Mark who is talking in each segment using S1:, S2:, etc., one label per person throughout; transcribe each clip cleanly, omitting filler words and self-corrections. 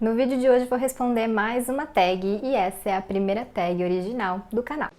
S1: No vídeo de hoje vou responder mais uma tag e essa é a primeira tag original do canal.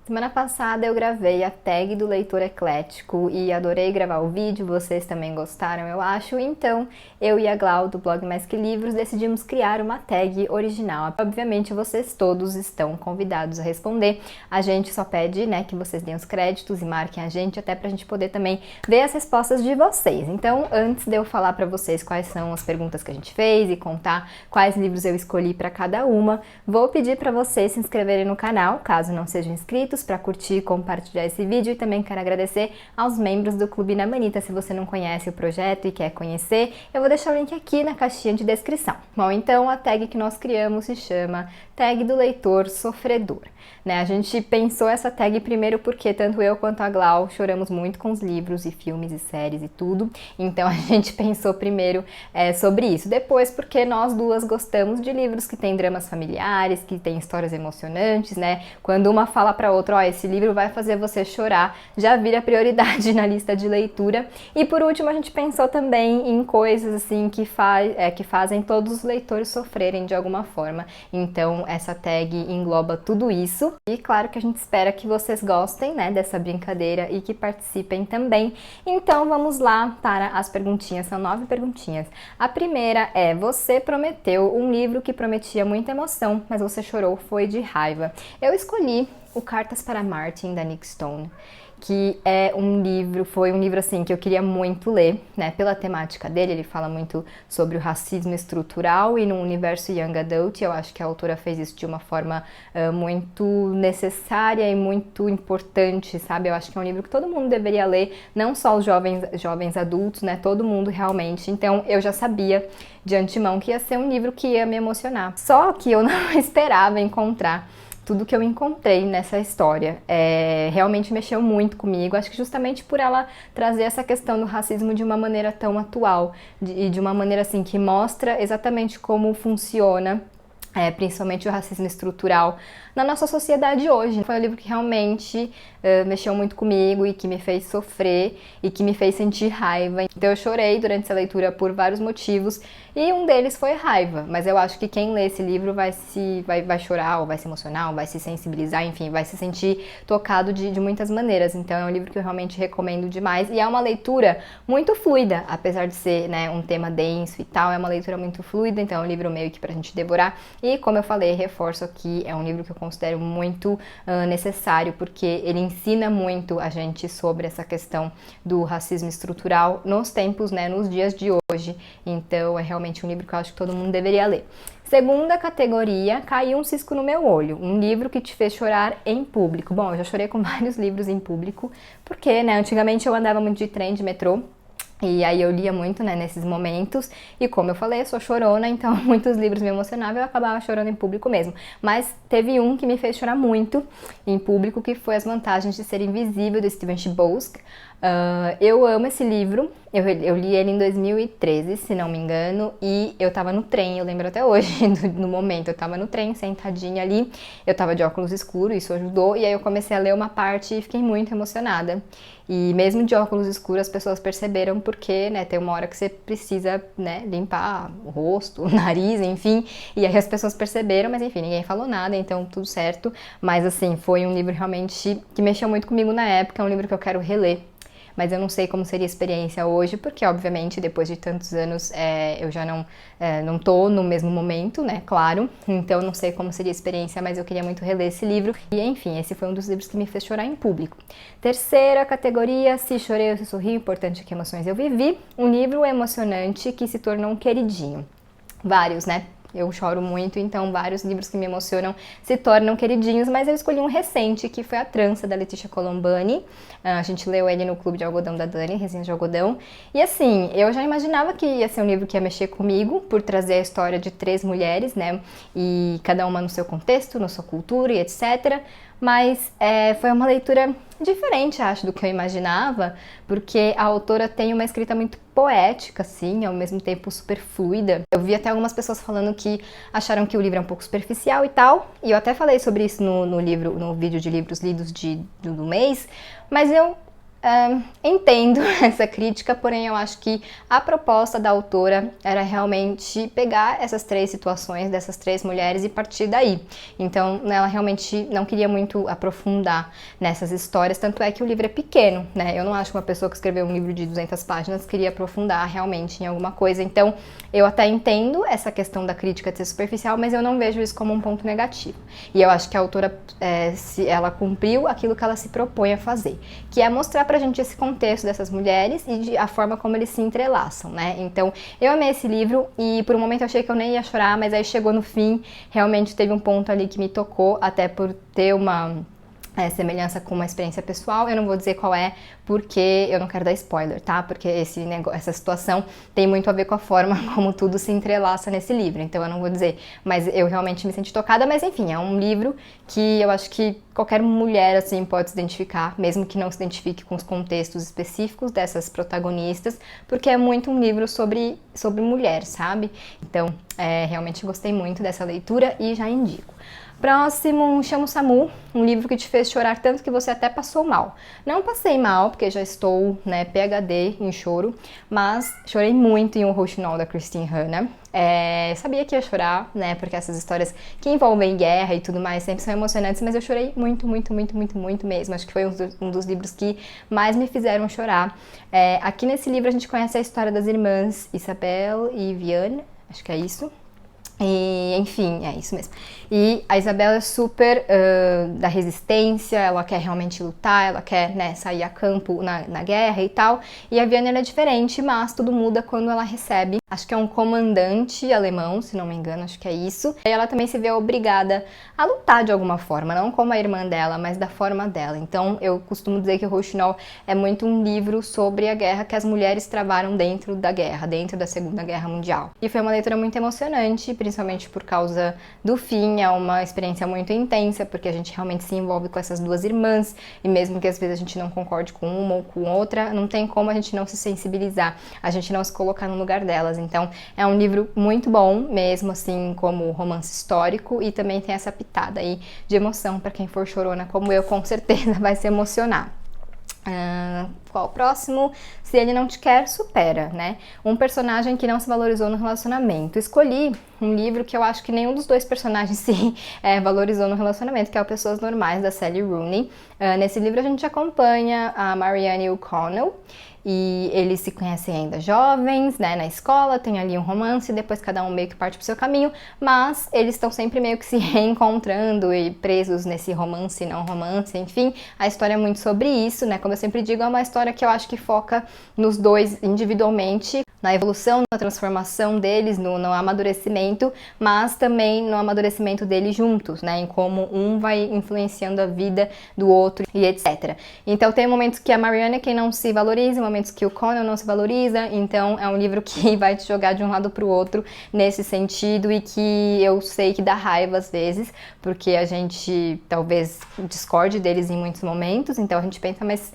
S1: Semana passada eu gravei a tag do leitor eclético e adorei gravar o vídeo, vocês também gostaram, eu acho, então eu e a Glau do blog Mais Que Livros decidimos criar uma tag original. Obviamente vocês todos estão convidados a responder, a gente só pede, né, que vocês deem os créditos e marquem a gente até pra gente poder também ver as respostas de vocês. Então, antes de eu falar pra vocês quais são as perguntas que a gente fez e contar quais livros eu escolhi pra cada uma, vou pedir pra vocês se inscreverem no canal, caso não sejam inscritos, para curtir e compartilhar esse vídeo, e também quero agradecer aos membros do Clube na Manita. Se você não conhece o projeto e quer conhecer, eu vou deixar o link aqui na caixinha de descrição. Bom, então a tag que nós criamos se chama Tag do Leitor Sofredor. A gente pensou essa tag primeiro porque tanto eu quanto a Glau choramos muito com os livros e filmes e séries e tudo, então a gente pensou primeiro sobre isso. Depois porque nós duas gostamos de livros que têm dramas familiares, que têm histórias emocionantes, né? Quando uma fala para outra, ó, esse livro vai fazer você chorar, já vira prioridade na lista de leitura. E por último a gente pensou também em coisas assim que fazem todos os leitores sofrerem de alguma forma. Então essa tag engloba tudo isso. E claro que a gente espera que vocês gostem, né, dessa brincadeira e que participem também. Então vamos lá para as perguntinhas, são 9 perguntinhas. A primeira é: você prometeu um livro que prometia muita emoção, mas você chorou, foi de raiva. Eu escolhi o Cartas para Martin, da Nic Stone, que foi um livro assim que eu queria muito ler, né, pela temática dele. Ele fala muito sobre o racismo estrutural e no universo young adult. Eu acho que a autora fez isso de uma forma muito necessária e muito importante, sabe? Eu acho que é um livro que todo mundo deveria ler, não só os jovens adultos, né, todo mundo realmente. Então eu já sabia de antemão que ia ser um livro que ia me emocionar. Só que eu não esperava encontrar tudo que eu encontrei nessa história. Realmente mexeu muito comigo, acho que justamente por ela trazer essa questão do racismo de uma maneira tão atual, e de uma maneira assim que mostra exatamente como funciona, principalmente o racismo estrutural na nossa sociedade hoje. Foi um livro que realmente mexeu muito comigo e que me fez sofrer e que me fez sentir raiva. Então eu chorei durante essa leitura por vários motivos e um deles foi raiva, mas eu acho que quem lê esse livro vai chorar, ou vai se emocionar, ou vai se sensibilizar, enfim, vai se sentir tocado de muitas maneiras. Então é um livro que eu realmente recomendo demais e é uma leitura muito fluida, apesar de ser, né, um tema denso e tal, é uma leitura muito fluida, então é um livro meio que pra gente devorar. E como eu falei, reforço aqui, é um livro que eu considero muito necessário, porque ele ensina muito a gente sobre essa questão do racismo estrutural nos tempos, né, nos dias de hoje. Então é realmente um livro que eu acho que todo mundo deveria ler. Segunda categoria, Caiu um Cisco no Meu Olho, um livro que te fez chorar em público. Bom, eu já chorei com vários livros em público, porque, né, antigamente eu andava muito de trem, de metrô, e aí eu lia muito, né, nesses momentos, e como eu falei, eu sou chorona, então muitos livros me emocionavam e eu acabava chorando em público mesmo. Mas teve um que me fez chorar muito em público, que foi As Vantagens de Ser Invisível, do Steven Chbosky. Eu amo esse livro, eu li ele em 2013, se não me engano, e eu tava no trem, eu lembro até hoje, no momento, eu tava no trem, sentadinha ali, eu tava de óculos escuros, isso ajudou, e aí eu comecei a ler uma parte e fiquei muito emocionada. E mesmo de óculos escuros, as pessoas perceberam porque, né, tem uma hora que você precisa, né, limpar o rosto, o nariz, enfim, e aí as pessoas perceberam, mas enfim, ninguém falou nada, então tudo certo. Mas assim, foi um livro realmente que mexeu muito comigo na época, é um livro que eu quero reler. Mas eu não sei como seria a experiência hoje, porque obviamente depois de tantos anos eu já não tô no mesmo momento, né, claro, então não sei como seria a experiência, mas eu queria muito reler esse livro. E enfim, esse foi um dos livros que me fez chorar em público. Terceira categoria, Se Chorei ou Se Sorri, importante que emoções eu vivi, um livro emocionante que se tornou um queridinho. Vários, né? Eu choro muito, então vários livros que me emocionam se tornam queridinhos, mas eu escolhi um recente, que foi A Trança, da Letícia Colombani. A gente leu ele no Clube de Algodão da Dani, Resenha de Algodão. E assim, eu já imaginava que ia ser um livro que ia mexer comigo, por trazer a história de 3 mulheres, né? E cada uma no seu contexto, na sua cultura e etc. mas foi uma leitura diferente, acho, do que eu imaginava, porque a autora tem uma escrita muito poética, assim, ao mesmo tempo super fluida. Eu vi até algumas pessoas falando que acharam que o livro é um pouco superficial e tal, e eu até falei sobre isso no vídeo de livros lidos do mês, mas eu entendo essa crítica, porém eu acho que a proposta da autora era realmente pegar essas três situações dessas três mulheres e partir daí. Então ela realmente não queria muito aprofundar nessas histórias, tanto é que o livro é pequeno, né? Eu não acho que uma pessoa que escreveu um livro de 200 páginas queria aprofundar realmente em alguma coisa. Então eu até entendo essa questão da crítica de ser superficial, mas eu não vejo isso como um ponto negativo. E eu acho que a autora, ela cumpriu aquilo que ela se propõe a fazer, que é mostrar pra gente esse contexto dessas mulheres e a forma como eles se entrelaçam, né? Então, eu amei esse livro e por um momento eu achei que eu nem ia chorar, mas aí chegou no fim, realmente teve um ponto ali que me tocou, até por ter uma semelhança com uma experiência pessoal. Eu não vou dizer qual é, porque eu não quero dar spoiler, tá? Porque essa situação tem muito a ver com a forma como tudo se entrelaça nesse livro, então eu não vou dizer, mas eu realmente me senti tocada. Mas enfim, é um livro que eu acho que qualquer mulher, assim, pode se identificar, mesmo que não se identifique com os contextos específicos dessas protagonistas, porque é muito um livro sobre mulher, sabe? Então, realmente gostei muito dessa leitura e já indico. Próximo, Chama o Samu, um livro que te fez chorar tanto que você até passou mal. Não passei mal, porque já estou, né, PhD em choro, mas chorei muito em O Rouxinol, da Christine Hanna. Sabia que ia chorar, né, porque essas histórias que envolvem guerra e tudo mais sempre são emocionantes, mas eu chorei muito, muito, muito, muito, muito mesmo. Acho que foi um dos livros que mais me fizeram chorar. Aqui nesse livro a gente conhece a história das irmãs Isabel e Vianne, acho que é isso. E, enfim, é isso mesmo. E a Isabela é super da resistência, ela quer realmente lutar, ela quer, né, sair a campo na guerra e tal. E a Vianne, ela é diferente, mas tudo muda quando ela recebe, acho que é um comandante alemão, se não me engano, acho que é isso. E ela também se vê obrigada a lutar de alguma forma, não como a irmã dela, mas da forma dela. Então eu costumo dizer que o Rouxinol é muito um livro sobre a guerra que as mulheres travaram dentro da guerra, dentro da Segunda Guerra Mundial. E foi uma leitura muito emocionante, principalmente por causa do fim. É uma experiência muito intensa, porque a gente realmente se envolve com essas duas irmãs, e mesmo que às vezes a gente não concorde com uma ou com outra, não tem como a gente não se sensibilizar, a gente não se colocar no lugar delas. Então é um livro muito bom, mesmo assim como romance histórico, e também tem essa pitada aí de emoção para quem for chorona como eu, com certeza vai se emocionar. Qual o próximo? Se Ele Não Te Quer, Supera, né? Um personagem que não se valorizou no relacionamento. Escolhi um livro que eu acho que nenhum dos dois personagens se valorizou no relacionamento, que é o Pessoas Normais, da Sally Rooney. Nesse livro a gente acompanha a Marianne e o Connell, e eles se conhecem ainda jovens, né, na escola, tem ali um romance, depois cada um meio que parte pro seu caminho, mas eles estão sempre meio que se reencontrando e presos nesse romance, não romance, enfim, a história é muito sobre isso, né, como eu sempre digo, é uma história que eu acho que foca nos dois individualmente, na evolução, na transformação deles, no amadurecimento, mas também no amadurecimento deles juntos, né, em como um vai influenciando a vida do outro e etc. Então tem momentos que a Marianne é quem não se valoriza, momentos que o Connell não se valoriza, então é um livro que vai te jogar de um lado pro outro nesse sentido, e que eu sei que dá raiva às vezes, porque a gente talvez discorde deles em muitos momentos, então a gente pensa, mas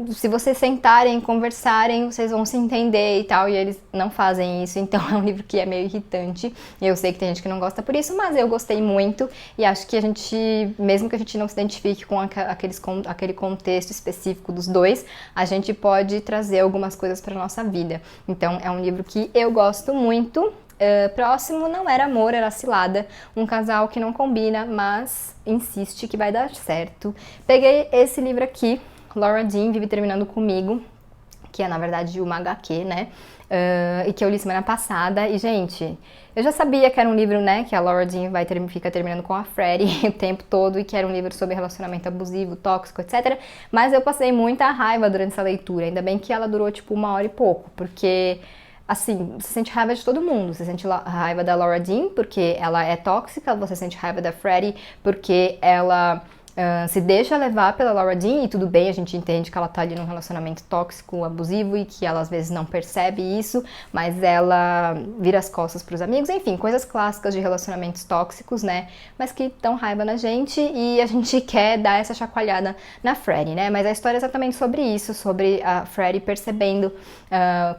S1: se vocês sentarem, conversarem, vocês vão se entender e tal, e eles não fazem isso, então é um livro que é meio irritante. Eu sei que tem gente que não gosta por isso, mas eu gostei muito, e acho que a gente, mesmo que a gente não se identifique com aquele contexto específico dos dois, a gente pode trazer algumas coisas para nossa vida. Então é um livro que eu gosto muito. Próximo, Não Era Amor, Era Cilada, um casal que não combina, mas insiste que vai dar certo. Peguei esse livro aqui, Laura Dean Vive Terminando Comigo, que é na verdade uma HQ, né, e que eu li semana passada, e gente, eu já sabia que era um livro, né, que a Laura Dean fica terminando com a Freddie o tempo todo, e que era um livro sobre relacionamento abusivo, tóxico, etc, mas eu passei muita raiva durante essa leitura, ainda bem que ela durou tipo 1 hora e pouco, porque assim, você sente raiva de todo mundo. Você sente raiva da Laura Dean porque ela é tóxica, você sente raiva da Freddie porque ela se deixa levar pela Laura Dean, e tudo bem, a gente entende que ela tá ali num relacionamento tóxico, abusivo, e que ela às vezes não percebe isso, mas ela vira as costas pros amigos, enfim, coisas clássicas de relacionamentos tóxicos, né, mas que dão raiva na gente, e a gente quer dar essa chacoalhada na Freddie, né, mas a história é exatamente sobre isso, sobre a Freddie percebendo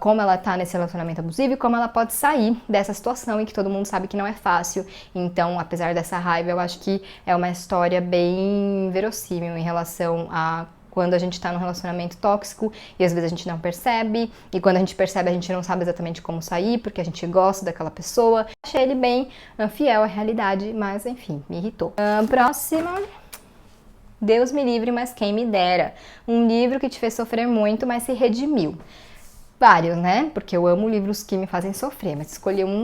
S1: como ela tá nesse relacionamento abusivo e como ela pode sair dessa situação, e que todo mundo sabe que não é fácil. Então, apesar dessa raiva, eu acho que é uma história bem verossímil em relação a quando a gente tá num relacionamento tóxico e às vezes a gente não percebe, e quando a gente percebe a gente não sabe exatamente como sair, porque a gente gosta daquela pessoa. Achei ele bem fiel à realidade, mas enfim, me irritou. Próxima... Deus me livre, mas quem me dera. Um livro que te fez sofrer muito, mas se redimiu. Vários, né? Porque eu amo livros que me fazem sofrer, mas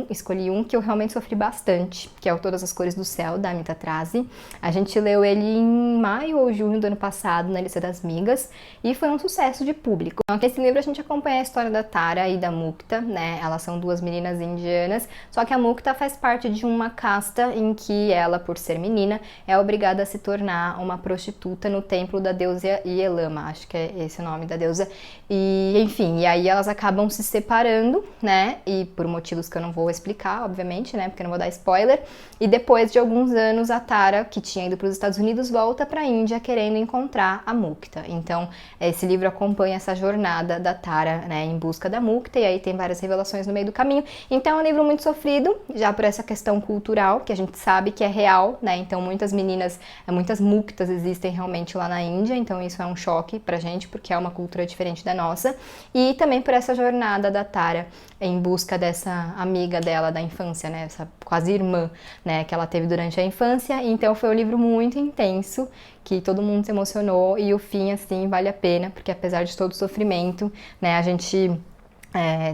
S1: escolhi um que eu realmente sofri bastante, que é o Todas as Cores do Céu, da Amita Trazi. A gente leu ele em maio ou junho do ano passado, na Lista das Migas, e foi um sucesso de público. Então, nesse livro a gente acompanha a história da Tara e da Mukta, né? Elas são duas meninas indianas, só que a Mukta faz parte de uma casta em que ela, por ser menina, é obrigada a se tornar uma prostituta no templo da deusa Yelama, acho que é esse o nome da deusa. E, enfim, e aí elas acabam se separando, né, e por motivos que eu não vou explicar, obviamente, né, porque eu não vou dar spoiler, e depois de alguns anos a Tara, que tinha ido para os Estados Unidos, volta para a Índia querendo encontrar a Mukta. Então, esse livro acompanha essa jornada da Tara, né, em busca da Mukta, e aí tem várias revelações no meio do caminho. Então, é um livro muito sofrido, já por essa questão cultural, que a gente sabe que é real, né, então muitas meninas, muitas Muktas existem realmente lá na Índia, então isso é um choque pra gente, porque é uma cultura diferente da nossa, e também por essa jornada da Tara em busca dessa amiga dela da infância, né, essa quase irmã, né, que ela teve durante a infância. Então foi um livro muito intenso, que todo mundo se emocionou, e o fim, assim, vale a pena, porque apesar de todo o sofrimento, né, a gente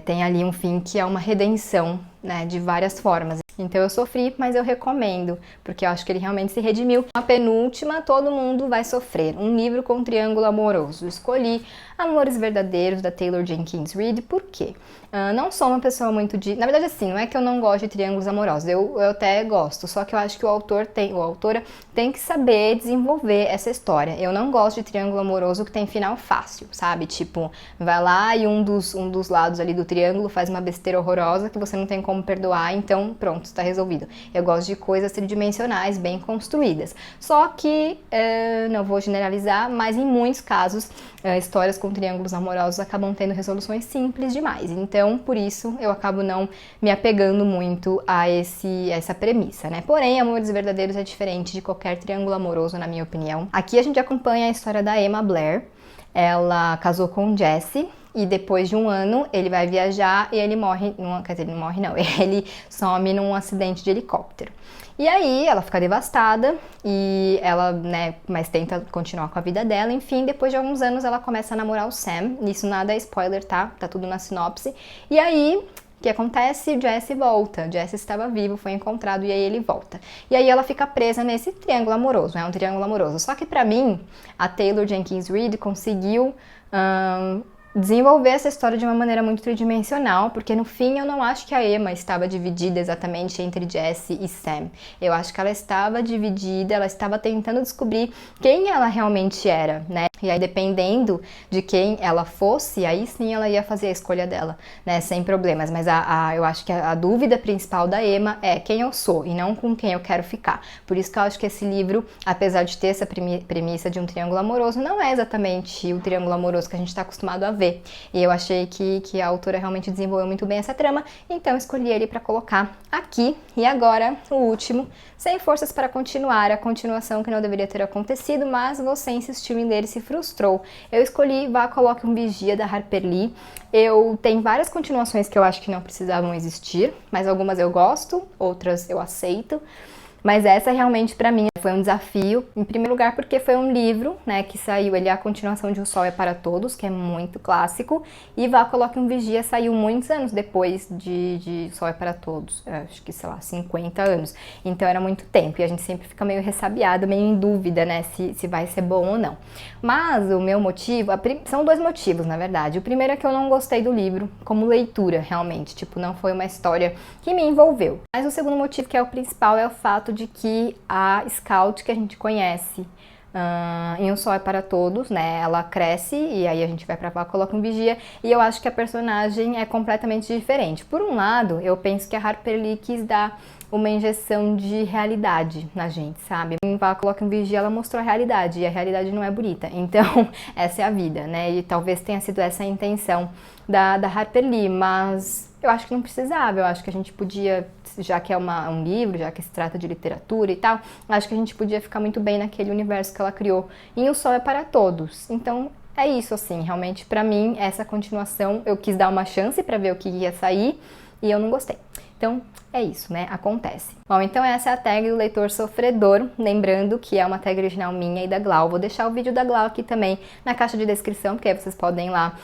S1: tem ali um fim que é uma redenção, né, de várias formas. Então eu sofri, mas eu recomendo, porque eu acho que ele realmente se redimiu. A penúltima, Todo Mundo Vai Sofrer, um livro com triângulo amoroso. Escolhi Amores Verdadeiros, da Taylor Jenkins Reid. Por quê? Não sou uma pessoa muito de... Na verdade, assim, não é que eu não gosto de triângulos amorosos, eu até gosto, só que eu acho que o autor ou a autora tem que saber desenvolver essa história. Eu não gosto de triângulo amoroso que tem final fácil, sabe? Tipo, vai lá e um dos lados ali do triângulo faz uma besteira horrorosa que você não tem como perdoar, então pronto, está resolvido. Eu gosto de coisas tridimensionais, bem construídas. Só que, não vou generalizar, mas em muitos casos, histórias com triângulos amorosos acabam tendo resoluções simples demais. Então, por isso, eu acabo não me apegando muito a essa premissa, né? Porém, Amores Verdadeiros é diferente de qualquer triângulo amoroso, na minha opinião. Aqui a gente acompanha a história da Emma Blair. Ela casou com o Jesse, e depois de um ano ele vai viajar e ele morre, quer dizer, ele não morre não, ele some num acidente de helicóptero. E aí ela fica devastada e ela, né, mas tenta continuar com a vida dela. Enfim, depois de alguns anos ela começa a namorar o Sam. Isso nada é spoiler, tá? Tá tudo na sinopse. E aí, o que acontece? O Jesse volta. O Jesse estava vivo, foi encontrado e aí ele volta. E aí ela fica presa nesse triângulo amoroso, é um triângulo amoroso. Só que pra mim, a Taylor Jenkins Reid conseguiu desenvolver essa história de uma maneira muito tridimensional, porque no fim eu não acho que a Emma estava dividida exatamente entre Jesse e Sam. Eu acho que ela estava dividida, ela estava tentando descobrir quem ela realmente era, né? E aí, dependendo de quem ela fosse, aí sim ela ia fazer a escolha dela, né? Sem problemas. Mas eu acho que a dúvida principal da Emma é quem eu sou e não com quem eu quero ficar. Por isso que eu acho que esse livro, apesar de ter essa premissa de um triângulo amoroso, não é exatamente o triângulo amoroso que a gente está acostumado a ver. E eu achei que a autora realmente desenvolveu muito bem essa trama, então escolhi ele para colocar aqui. E agora, o último, Sem Forças para Continuar, a continuação que não deveria ter acontecido, mas você insistiu em ler e se frustrou. Eu escolhi Vá, Coloque um Vigia, da Harper Lee. Tem várias continuações que eu acho que não precisavam existir, mas algumas eu gosto, outras eu aceito. Mas essa realmente pra mim foi um desafio, em primeiro lugar porque foi um livro, né, que saiu, ele é a continuação de O Sol é para Todos, que é muito clássico, e Vá, Coloque um Vigia saiu muitos anos depois de O Sol é para Todos, acho que, sei lá, 50 anos, então era muito tempo, e a gente sempre fica meio ressabiado, meio em dúvida, né, se vai ser bom ou não. Mas o meu motivo, são dois motivos, na verdade. O primeiro é que eu não gostei do livro como leitura, realmente, tipo, não foi uma história que me envolveu. Mas o segundo motivo, que é o principal, é o fato de que a Scout que a gente conhece em Um Sol é para Todos, né? Ela cresce e aí a gente vai pra lá, coloca um vigia, e eu acho que a personagem é completamente diferente. Por um lado, eu penso que a Harper Lee quis dar uma injeção de realidade na gente, sabe? Em Vá, Coloca um Vigia, ela mostrou a realidade, e a realidade não é bonita. Então, essa é a vida, né? E talvez tenha sido essa a intenção da Harper Lee, mas eu acho que não precisava, eu acho que a gente podia, já que é um livro, já que se trata de literatura e tal, acho que a gente podia ficar muito bem naquele universo que ela criou. E O Sol é para Todos. Então, é isso, assim, realmente, pra mim, essa continuação, eu quis dar uma chance pra ver o que ia sair, e eu não gostei. Então, é isso, né? Acontece. Bom, então essa é a tag do leitor sofredor, lembrando que é uma tag original minha e da Glau. Vou deixar o vídeo da Glau aqui também na caixa de descrição, porque aí vocês podem ir lá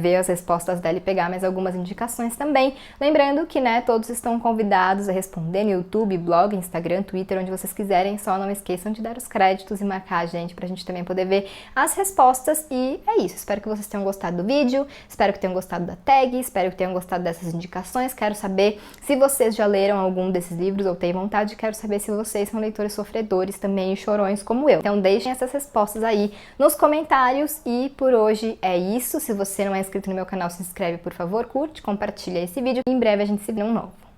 S1: ver as respostas dela e pegar mais algumas indicações também. Lembrando que, né, todos estão convidados a responder no YouTube, blog, Instagram, Twitter, onde vocês quiserem. Só não esqueçam de dar os créditos e marcar a gente pra gente também poder ver as respostas. E é isso. Espero que vocês tenham gostado do vídeo, espero que tenham gostado da tag, espero que tenham gostado dessas indicações. Quero saber se vocês já leram algum desses livros ou têm vontade, quero saber se vocês são leitores sofredores também e chorões como eu. Então deixem essas respostas aí nos comentários e por hoje é isso. Se você não é inscrito no meu canal, se inscreve por favor, curte, compartilha esse vídeo e em breve a gente se vê num novo.